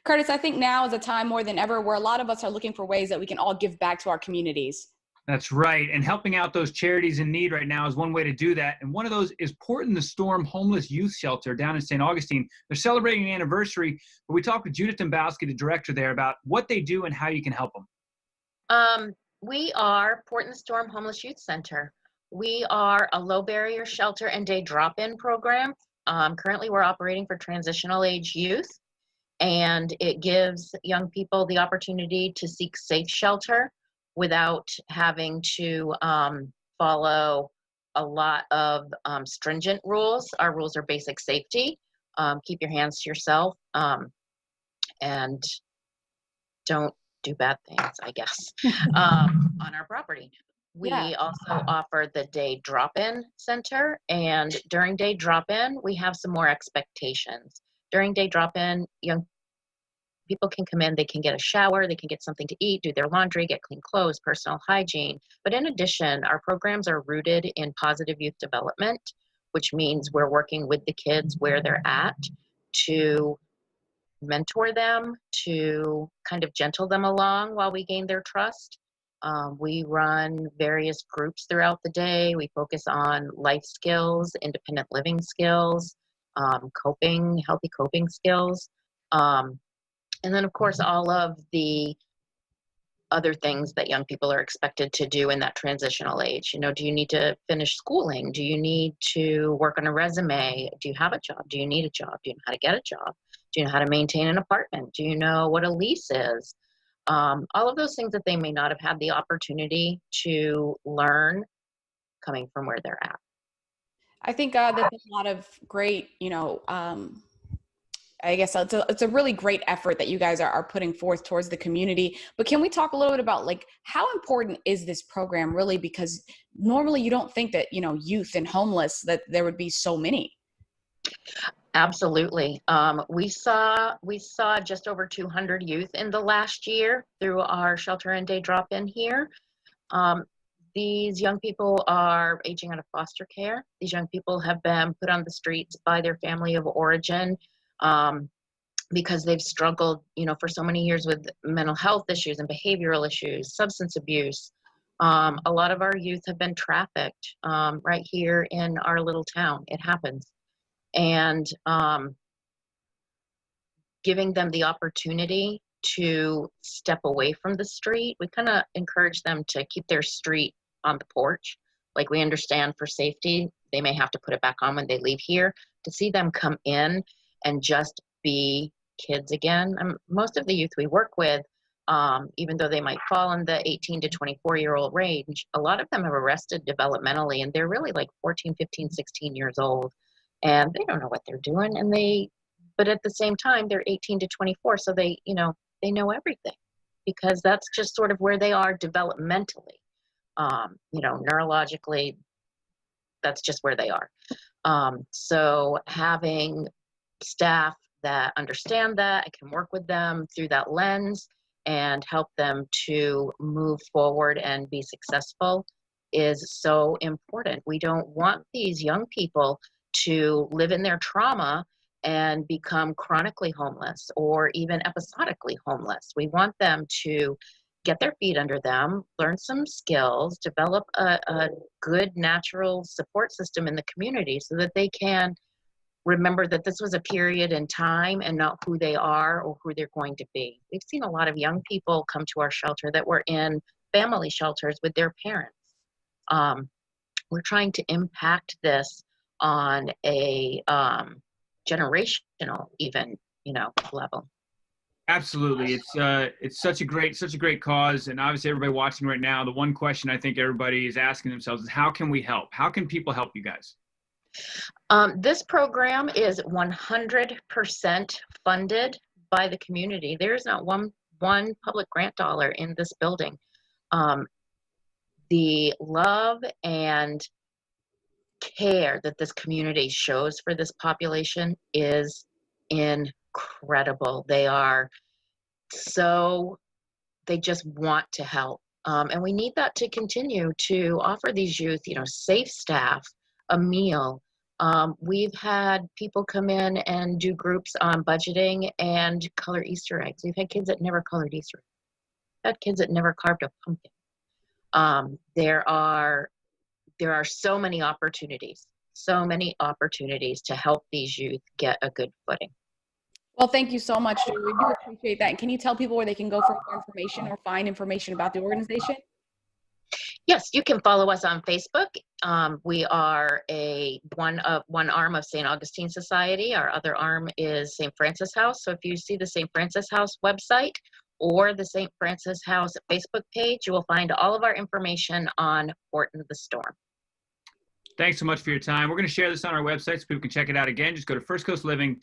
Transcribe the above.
Curtis, I think now is a time more than ever where a lot of us are looking for ways that we can all give back to our communities. That's right. And helping out those charities in need right now is one way to do that. And one of those is Port in the Storm Homeless Youth Shelter down in St. Augustine. They're celebrating an anniversary, but we talked with Judith Dombowski, the director there, about what they do and how you can help them. We are Port in the Storm Homeless Youth Center. We are a low barrier shelter and day drop-in program. Currently, we're operating for transitional age youth, and it gives young people the opportunity to seek safe shelter without having to follow a lot of stringent rules. Our rules are basic safety. Keep your hands to yourself and don't do bad things, I guess, on our property. We Yeah. also offer the day drop-in center, and during day drop-in, we have some more expectations. During day drop-in, young people can come in, they can get a shower, they can get something to eat, do their laundry, get clean clothes, personal hygiene. But in addition, our programs are rooted in positive youth development, which means we're working with the kids where they're at to mentor them, to kind of gentle them along while we gain their trust. We run various groups throughout the day. We focus on life skills, independent living skills, healthy coping skills. And then, of course, all of the other things that young people are expected to do in that transitional age. You know, do you need to finish schooling? Do you need to work on a resume? Do you have a job? Do you need a job? Do you know how to get a job? Do you know how to maintain an apartment? Do you know what a lease is? All of those things that they may not have had the opportunity to learn coming from where they're at. I think there's a lot of great, I guess it's a really great effort that you guys are putting forth towards the community. But can we talk a little bit about like how important is this program really? Because normally you don't think that, youth and homeless, that there would be so many. Absolutely. We saw just over 200 youth in the last year through our shelter and day drop-in here. These young people are aging out of foster care. These young people have been put on the streets by their family of origin because they've struggled, for so many years with mental health issues and behavioral issues, substance abuse. A lot of our youth have been trafficked right here in our little town. It happens. And giving them the opportunity to step away from the street, we kind of encourage them to keep their street on the porch. Like, we understand for safety, they may have to put it back on when they leave here. To see them come in and just be kids again. Most of the youth we work with, even though they might fall in the 18 to 24-year-old range, a lot of them have arrested developmentally, and they're really like 14, 15, 16 years old. And they don't know what they're doing, but at the same time, they're 18 to 24, so they know everything, because that's just sort of where they are developmentally. Neurologically, that's just where they are. So having staff that understand that and can work with them through that lens and help them to move forward and be successful is so important. We don't want these young people to live in their trauma and become chronically homeless or even episodically homeless. We want them to get their feet under them, learn some skills, develop a good natural support system in the community so that they can remember that this was a period in time and not who they are or who they're going to be. We've seen a lot of young people come to our shelter that were in family shelters with their parents. We're trying to impact this on a generational even, level. Absolutely. It's such a great cause. And obviously everybody watching right now, the one question I think everybody is asking themselves is, how can we help? How can people help you guys? This program is 100% funded by the community. There is not one public grant dollar in this building. The love and care that this community shows for this population is incredible. They just want to help. And we need that to continue to offer these youth, safe staff, a meal, We've had people come in and do groups on budgeting and color Easter eggs. We've had kids that never colored Easter eggs. We've had kids that never carved a pumpkin. There are so many opportunities to help these youth get a good footing. Well, thank you so much, Julie. We do appreciate that. And can you tell people where they can go for more information or find information about the organization? Yes, you can follow us on Facebook. We are one arm of St. Augustine Society. Our other arm is St. Francis House. So if you see the St. Francis House website or the St. Francis House Facebook page, you will find all of our information on Fortin the Storm. Thanks so much for your time. We're going to share this on our website so people can check it out again. Just go to First Coast Living.